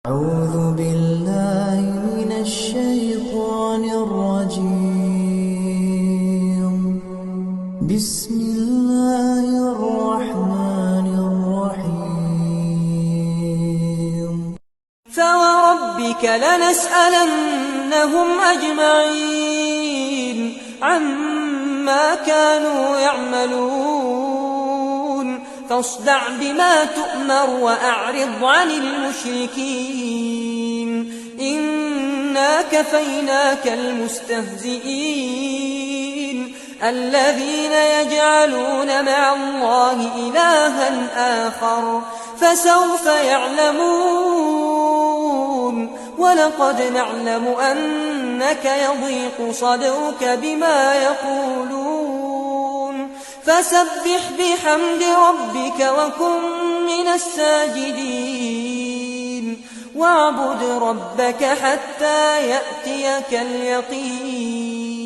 أعوذ بالله من الشيطان الرجيم. بسم الله الرحمن الرحيم. فوربك لنسألنهم أجمعين عما كانوا يعملون فاصدع بما تؤمر وأعرض عن المشركين إنا كفيناك المستهزئين الذين يجعلون مع الله إلها آخر فسوف يعلمون ولقد نعلم أنك يضيق صدرك بما يقولون فسبح بحمد ربك وكن من الساجدين واعبد ربك حتى يأتيك اليقين.